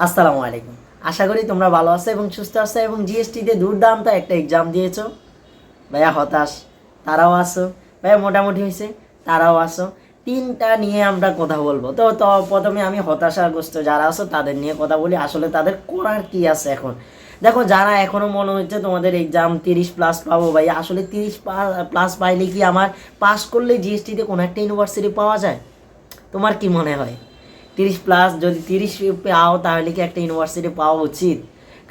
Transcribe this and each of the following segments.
আসসালামু আলাইকুম। আশা করি তোমরা ভালো আছো এবং সুস্থ আছো এবং জিএসটিতে দুর্দান্ত একটা এক্সাম দিয়েছো। ভাইয়া হতাশ তারাও আসো, ভাইয়া মোটামুটি হয়েছে তারাও আসো। তিনটা নিয়ে আমরা কথা বলবো। তো প্রথমে আমি হতাশাগ্রস্ত যারা আছো তাদের নিয়ে কথা বলি। আসলে তাদের করার কি আছে এখন। দেখো, যারা এখনও মনে হচ্ছে তোমাদের এক্সাম 30+ পাবো, ভাই আসলে 30+ পাইলে কি আমার পাস করলে জিএসটিতে কোনো একটা ইউনিভার্সিটি পাওয়া যায়? তোমার কি মনে হয়? 30+ যদি 30 পাও তাহলে কি একটা ইউনিভার্সিটি পাওয়া উচিত?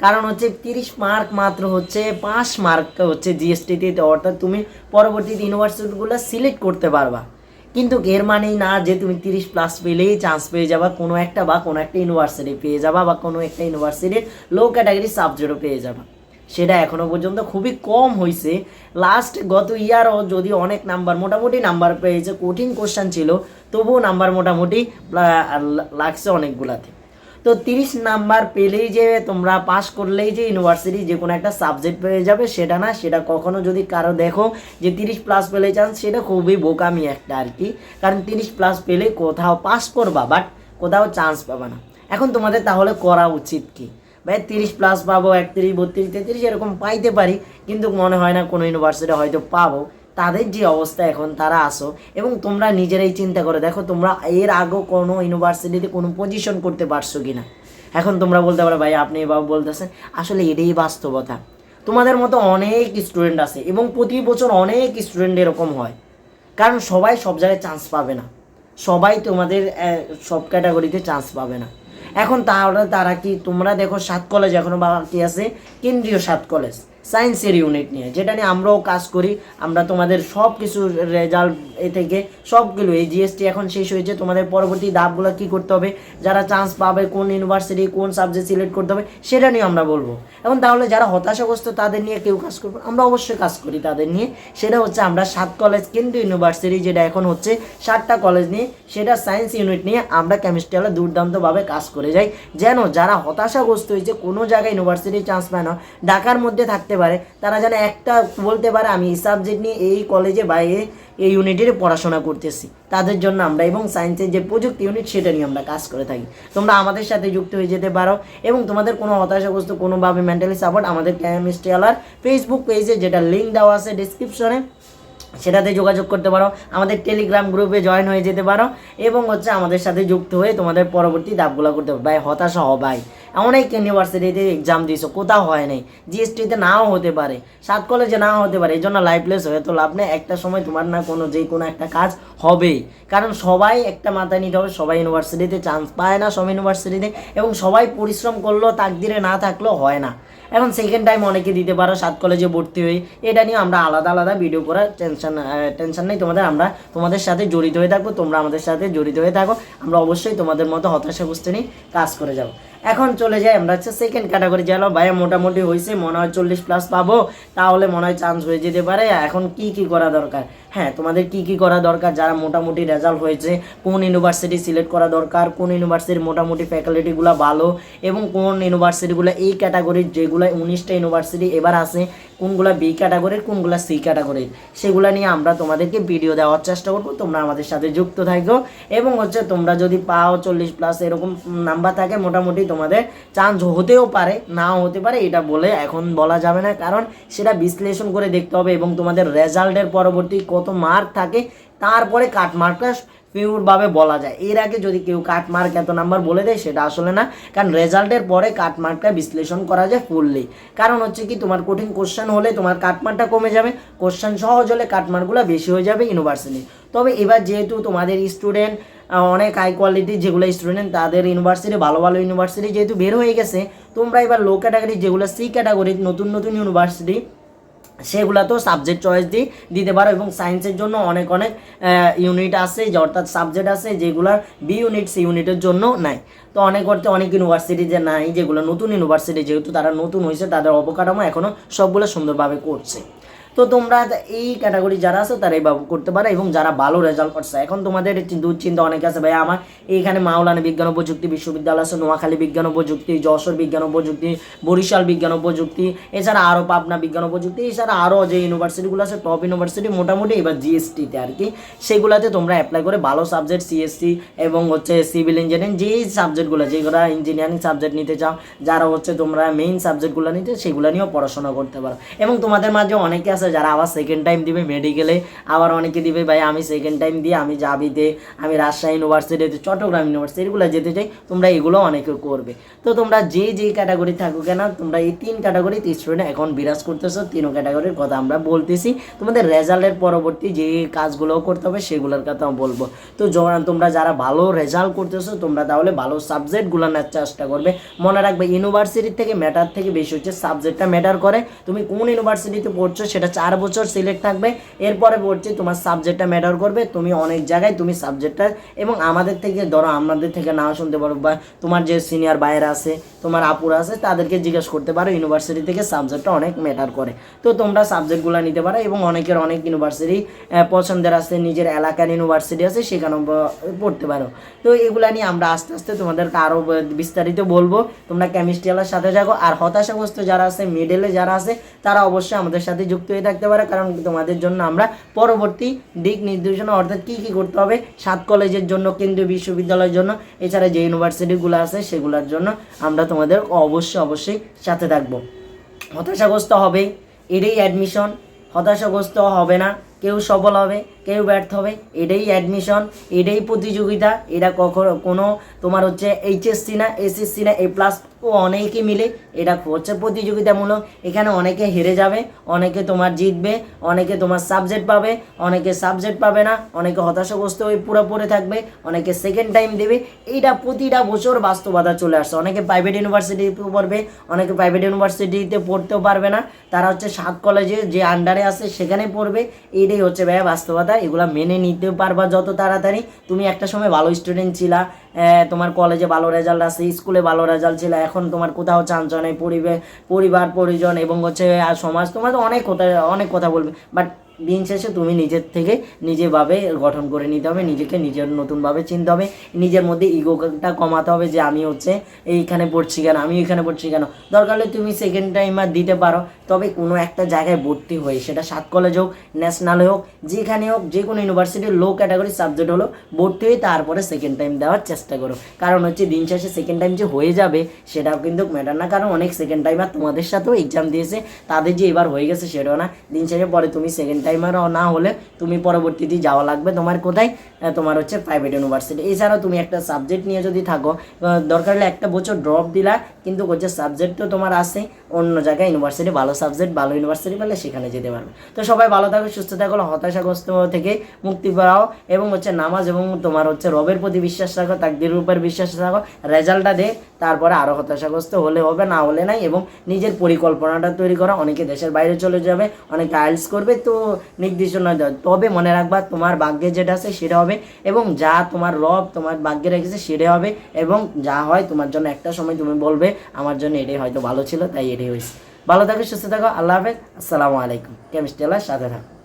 কারণ হচ্ছে 30 মার্ক মাত্র হচ্ছে 5 মার্ক হচ্ছে জিএসটিতে, অর্থাৎ তুমি পরবর্তীতে ইউনিভার্সিটিগুলো সিলেক্ট করতে পারবা। কিন্তু এর মানেই না যে তুমি 30+ পেলেই চান্স পেয়ে যাবা কোনো একটা ইউনিভার্সিটি পেয়ে যাবা বা কোনো একটা ইউনিভার্সিটির লো ক্যাটাগরি সাবজেক্টও পেয়ে যাবা। সেটা এখনও পর্যন্ত খুবই কম হয়েছে। গত ইয়ারও যদি অনেক নাম্বার মোটামুটি নাম্বার পেয়েছে, কঠিন কোশ্চেন ছিল, তবুও নাম্বার মোটামুটি লাগছে অনেকগুলাতে। তো 30 নাম্বার পেলেই যে তোমরা পাস করলেই যে ইউনিভার্সিটি যে কোনো একটা সাবজেক্ট পেয়ে যাবে সেটা না। সেটা কখনো যদি কারো দেখো যে 30+ পেলে চান্স, সেটা খুবই বোকামি একটা আর কি। কারণ 30+ পেলে কোথাও পাস করবা, বাট কোথাও চান্স পাবা না। এখন তোমাদের তাহলে করা উচিত কি? ভাই 30+ পাবো, 31, 32, 33 এরকম পাইতে পারি, কিন্তু মনে হয় না কোনো ইউনিভার্সিটি হয়তো পাবো। তাদের যে অবস্থা এখন তারা আসো এবং তোমরা নিজেরাই চিন্তা করে দেখো তোমরা এর আগেও কোনো ইউনিভার্সিটিতে কোনো পজিশন করতে পারছো কি না। এখন তোমরা বলতে পারো ভাই আপনি এভাবে বলতেছেন, আসলে এটাই বাস্তবতা। তোমাদের মতো অনেক স্টুডেন্ট আছে এবং প্রতি বছর অনেক স্টুডেন্ট এরকম হয়। কারণ সবাই সব জায়গায় চান্স পাবে না, সবাই তোমাদের সব ক্যাটাগরিতে চান্স পাবে না। এখন তাহলে তারা কি, তোমরা দেখো 7 কলেজ এখনও বাকি আছে, কেন্দ্রীয় 7 কলেজ সায়েন্সের ইউনিট নিয়ে, যেটা নিয়ে আমরাও কাজ করি। আমরা তোমাদের সব কিছু রেজাল্ট থেকে সবগুলো, এই জিএসটি এখন শেষ হয়েছে, তোমাদের পরবর্তী ধাপগুলো কী করতে হবে, যারা চান্স পাবে কোন ইউনিভার্সিটি কোন সাবজেক্ট সিলেক্ট করতে হবে সেটা নিয়ে আমরা বলবো। এখন তাহলে যারা হতাশাগ্রস্ত তাদের নিয়ে কেউ কাজ করবে? আমরা অবশ্যই কাজ করি তাদের নিয়ে। সেটা হচ্ছে আমরা 7 কলেজ কেন্দ্রীয় ইউনিভার্সিটি, যেটা এখন হচ্ছে 7টা কলেজ নিয়ে, সেটা সায়েন্স ইউনিট নিয়ে আমরা কেমিস্ট্রি হলে দুর্দান্তভাবে কাজ করে যাই। যেন যারা হতাশাগ্রস্ত হয়েছে কোনো জায়গায় ইউনিভার্সিটি চান্স পায় না, ঢাকার মধ্যে থাকতে পারে, তারা যেন একটা বলতে পারে আমি এই সাবজেক্ট নিয়ে এই কলেজে বা এই ইউনিটের পড়াশোনা করতেছি। তাদের জন্য আমরা এবং সায়েন্সের যে প্রযুক্তি ইউনিট সেটা নিয়ে আমরা কাজ করে থাকি। তোমরা আমাদের সাথে যুক্ত হয়ে যেতে পারো এবং তোমাদের কোনো হতাশাগ্রস্ত কোনোভাবে মেন্টালি সাপোর্ট আমাদের কেমিস্ট্রি আলার ফেসবুক পেজে, যেটা লিঙ্ক দেওয়া আছে ডিসক্রিপশনে, সেটাতে যোগাযোগ করতে পারো। আমাদের টেলিগ্রাম গ্রুপে জয়েন হয়ে যেতে পারো এবং হচ্ছে আমাদের সাথে যুক্ত হয়ে তোমাদের পরবর্তী ধাপগুলো করতে পারো। ভাই হতাশা ভাই, অনেক ইউনিভার্সিটিতে এক্সাম দিয়েছো, কোথাও হয় নাই, জিএসটিতে নাও হতে পারে, 7 কলেজে নাও হতে পারে, এই জন্য লাইফলেস হয়ে তো লাভ নেই। একটা সময় তোমার না কোনো যে কোনো একটা কাজ হবেই। কারণ সবাই একটা মাথায় নিতে হবে, সবাই ইউনিভার্সিটিতে চান্স পায় না সব ইউনিভার্সিটিতে, এবং সবাই পরিশ্রম করলেও তাকদিরে না থাকলেও হয় না। এখন সেকেন্ড টাইম অনেকে দিতে পারো 7 কলেজে ভর্তি হয়ে, এটা নিয়ে আমরা আলাদা আলাদা ভিডিও করার টেনশন নেই তোমাদের। আমরা তোমাদের সাথে জড়িত হয়ে থাকবো, তোমরা আমাদের সাথে জড়িত হয়ে থাকো। আমরা অবশ্যই তোমাদের মতো হতাশাগ্রস্ত নিয়ে কাজ করে যাবো। এখন চলে যাই আমরা হচ্ছে সেকেন্ড ক্যাটাগরি। গেল ভাইয়া মোটামুটি হয়েছে, মনে হয় 40+ পাবো, তাহলে মনে হয় চান্স হয়ে যেতে পারে। এখন কি কি করা দরকার? হ্যাঁ, তোমাদের কি কি করা দরকার? যারা মোটামুটি রেজাল্ট হয়েছে, কোন ইউনিভার্সিটি সিলেক্ট করা দরকার, কোন ইউনিভার্সিটির মোটামুটি ফ্যাকাল্টিগুলো ভালো, এবং কোন ইউনিভার্সিটিগুলো এই ক্যাটাগরির, যেগুলো 19টা ইউনিভার্সিটি এবার আছে, কোনগুলো বি ক্যাটাগরির, কোনগুলো সি ক্যাটাগরির, সেগুলো নিয়ে আমরা তোমাদেরকে ভিডিও দেওয়ার চেষ্টা করবো। তোমরা আমাদের সাথে যুক্ত থাকো এবং হচ্ছে তোমরা যদি পাও 40+ এরকম নাম্বার থাকে, মোটামুটি তোমাদের চান্স হতেও পারে নাও হতে পারে, এটা বলে এখন বলা যাবে না, কারণ সেটা বিশ্লেষণ করে দেখতে হবে এবং তোমাদের রেজাল্টের পরবর্তী কত মার্ক থাকে তারপরে কাট মার্কটা পিওরভাবে বলা যায়। এর আগে যদি কেউ কাট মার্ক এত নাম্বার বলে দেয় সেটা আসলে না, কারণ রেজাল্টের পরে কাট মার্কটা বিশ্লেষণ করা যায় ফুললি। কারণ হচ্ছে কি, তোমার কঠিন কোশ্চেন হলে তোমার কাট মার্কটা কমে যাবে, কোশ্চেন সহজ হলে কাট মার্কগুলো বেশি হয়ে যাবে ইউনিভার্সিটি। তবে এবার যেহেতু তোমাদের স্টুডেন্ট অনেক হাই কোয়ালিটি, যেগুলো স্টুডেন্ট তাদের ইউনিভার্সিটি ভালো ভালো ইউনিভার্সিটি যেহেতু বের হয়ে গেছে, তোমরা এবার লো ক্যাটাগরি যেগুলো সি ক্যাটাগরির নতুন নতুন ইউনিভার্সিটি, সেগুলো তো সাবজেক্ট চয়েস দিয়ে দিতে পারো। এবং সায়েন্সের জন্য অনেক অনেক ইউনিট আছে, অর্থাৎ সাবজেক্ট আছে যেগুলো বি ইউনিট সি ইউনিটের জন্য নাই। তো অনেক ইউনিভার্সিটি যে নাই, যেগুলো নতুন ইউনিভার্সিটি যেহেতু তারা নতুন হয়েছে, তাদের অবকাঠামো এখনও সবগুলো সুন্দরভাবে করছে। তো তোমরা এই ক্যাটাগরি যারা আছে তারা এইভাবে করতে পারো, এবং যারা ভালো রেজাল্ট করছে। এখন তোমাদের দুশ্চিন্তা অনেক আছে, ভাই আমার এইখানে মাওলানা বিজ্ঞান ও প্রযুক্তি বিশ্ববিদ্যালয় আছে, নোয়াখালী বিজ্ঞান ও প্রযুক্তি, যশোর বিজ্ঞান ও প্রযুক্তি, বরিশাল বিজ্ঞান ও প্রযুক্তি, এছাড়া আরও পাবনা বিজ্ঞান ও প্রযুক্তি, এছাড়া আরও যে ইউনিভার্সিটিগুলো আছে টপ ইউনিভার্সিটি মোটামুটি এবার জিএসটিতে আর কি, সেগুলোতে তোমরা অ্যাপ্লাই করে ভালো সাবজেক্ট সিএসসি এবং হচ্ছে সিভিল ইঞ্জিনিয়ারিং যেই সাবজেক্টগুলো যেগুলো ইঞ্জিনিয়ারিং সাবজেক্ট নিতে চাও, যারা হচ্ছে তোমরা মেইন সাবজেক্টগুলো নিতে সেগুলো নিয়েও পড়াশোনা করতে পারো। এবং তোমাদের মাঝে অনেকে আছে যারা আবার সেকেন্ড টাইম দিবে মেডিকেলে, আবার অনেকে দিবে ভাই আমি সেকেন্ড টাইম দিয়ে আমি জাবিতে, আমি রাজশাহী ইউনিভার্সিটিতে, চট্টগ্রাম ইউনিভার্সিটি এগুলো যেতে চাই, তোমরা এগুলো অনেকে করবে। তো তোমরা যে ক্যাটাগরি থাকো কেন, তোমরা এই 3 ক্যাটাগরিতে স্টুডেন্ট এখন বিরাজ করতেছো, 3 ক্যাটাগরির কথা আমরা বলতেছি। তোমাদের রেজাল্টের পরবর্তী যে কাজগুলো করতে হবে সেগুলোর কথা বলবো। তো তোমরা যারা ভালো রেজাল্ট করতেছো তোমরা তাহলে ভালো সাবজেক্টগুলো নেওয়ার চেষ্টা করবে। মনে রাখবে ইউনিভার্সিটির থেকে ম্যাটার থেকে বেশি হচ্ছে সাবজেক্টটা ম্যাটার করে। তুমি কোন ইউনিভার্সিটিতে পড়ছো সেটা 4 বছর সিলেক্ট থাকবে, এরপরে পড়ছে তোমার সাবজেক্টটা ম্যাটার করবে। তুমি অনেক জায়গায় তুমি সাবজেক্টটা, এবং আমাদের থেকে ধরো আমাদের থেকে নাও শুনতে পারো, বা তোমার যে সিনিয়র বাইরে আছে, তোমার আপুরা আছে, তাদেরকে জিজ্ঞেস করতে পারো, ইউনিভার্সিটি থেকে সাবজেক্টটা অনেক ম্যাটার করে। তো তোমরা সাবজেক্টগুলো নিতে পারো, এবং অনেকের অনেক ইউনিভার্সিটি পছন্দের আছে, নিজের এলাকার ইউনিভার্সিটি আছে, সেখানেও পড়তে পারো। তো এগুলা নিয়ে আমরা আস্তে আস্তে তোমাদেরকে আরও বিস্তারিত বলবো। তোমরা কেমিস্ট্রি ওয়ালার সাথে যাবো। আর হতাশাগ্রস্ত যারা আছে, মিডলে যারা আছে, তারা অবশ্যই আমাদের সাথে যুক্ত হয়ে থাকতে পারে, কারণ তোমাদের জন্য আমরা পরবর্তী দিক নির্দেশনা অর্থাৎ কী কী করতে হবে 7 কলেজের জন্য, কেন্দ্রীয় বিশ্ববিদ্যালয়ের জন্য, এছাড়া যে ইউনিভার্সিটিগুলো আছে সেগুলোর জন্য আমরা তোমাদের অবশ্যই সাথে থাকবো। হতাশাগ্রস্ত হবে, এটাই অ্যাডমিশন। হতাশাগ্রস্ত হবে না, কেউ সফল হবে, কেউ ব্যর্থ হবে, এটাই অ্যাডমিশন, এটাই প্রতিযোগিতা। এটা কখনো কোনো তোমার হচ্ছে এইচএসসি না, এসএসসি না, A+ ও অনেকে মিলে এটা হচ্ছে প্রতিযোগিতামূলক। এখানে অনেকে হেরে যাবে, অনেকে তোমার জিতবে, অনেকে তোমার সাবজেক্ট পাবে, অনেকে সাবজেক্ট পাবে না, অনেকে হতাশাগ্রস্ত হয়ে পুরো পড়ে থাকবে, অনেকে সেকেন্ড টাইম দেবে। এইটা প্রতিটা বছর বাস্তবতা চলে আসছে। অনেকে প্রাইভেট ইউনিভার্সিটিতে পড়বে, অনেকে প্রাইভেট ইউনিভার্সিটিতে পড়তেও পারবে না, তারা হচ্ছে 7 কলেজে যে আন্ডারে আছে সেখানে পড়বে। এইটাই হচ্ছে ভাইয়া বাস্তবতা। এগুলো মেনে নিতে পারবা যত তাড়াতাড়ি। তুমি একটা সময় ভালো স্টুডেন্ট ছিলা, তোমার কলেজে ভালো রেজাল্ট আছে, স্কুলে ভালো রেজাল্ট ছিল, এখন তোমার কোথাও চান্স নেই, পরিবার পরিজন এবং হচ্ছে আর সমাজ তোমার তো অনেক কথা বলবে, বাট দিন শেষে তুমি নিজের থেকে নিজেভাবে গঠন করে নিতে হবে, নিজেকে নিজের নতুনভাবে চিনতে হবে, নিজের মধ্যে ইগোটা কমাতে হবে যে আমি হচ্ছে এইখানে পড়ছি কেন, আমি এইখানে পড়ছি কেন। দরকার হলে তুমি সেকেন্ড টাইমার দিতে পারো, তবে কোনো একটা জায়গায় ভর্তি হয়ে, সেটা 7 কলেজ হোক, ন্যাশনালে হোক, যেখানে হোক, যে কোনো ইউনিভার্সিটির লো ক্যাটাগরি সাবজেক্ট হলো, ভর্তি হয়ে তারপরে সেকেন্ড টাইম দেওয়ার চেষ্টা করো। কারণ হচ্ছে দিন শেষে সেকেন্ড টাইম যে হয়ে যাবে সেটাও কিন্তু ম্যাটার না, কারণ অনেক সেকেন্ড টাইমার তোমাদের সাথেও এক্সাম দিয়েছে, তাদের যে এবার হয়ে গেছে সেটাও না। দিন শেষে পরে তুমি সেকেন্ড টাইমারও না হলে তুমি পরবর্তীতে যাওয়া লাগবে তোমার কোথায়, তোমার হচ্ছে প্রাইভেট ইউনিভার্সিটি। এছাড়াও তুমি একটা সাবজেক্ট নিয়ে যদি থাকো, দরকার হলে একটা বছর ড্রপ দিলা, কিন্তু হচ্ছে সাবজেক্ট তো তোমার আছে অন্য জায়গায় ইউনিভার্সিটি, ভালো সাবজেক্ট ভালো ইউনিভার্সিটি পেলে সেখানে যেতে পারবে। তো সবাই ভালো থাকো, সুস্থ থাকো, হতাশাগ্রস্ত থেকে মুক্তি পাও, এবং হচ্ছে নামাজ এবং তোমার হচ্ছে রবের প্রতি বিশ্বাস রাখো, তাকদীরের উপর বিশ্বাস রাখো, রেজাল্টটা দে, তারপরে আরও হতাশাগ্রস্ত হলে হবে, না হলে নাই, এবং নিজের পরিকল্পনাটা তৈরি করা। অনেকে দেশের বাইরে চলে যাবে, অনেকে আইএলটিএস করবে, তো নির্দেশনা দেয়, তবে মনে রাখবা তোমার ভাগ্যে যেটা আছে সেটা হবে, এবং যা তোমার রব তোমার ভাগ্যে রেখেছে সেটাই হবে, এবং যা হয় তোমার জন্য একটা সময় তুমি বলবে আমার জন্য এটাই হয়তো ভালো ছিল, তাই এটাই হয়েছে। ভালো থাকো, সুস্থ থাকো, আল্লাহ হাফেজ, আসসালামু আলাইকুম। কেমিস্ট্রি ওয়ালার সাথে থাকো।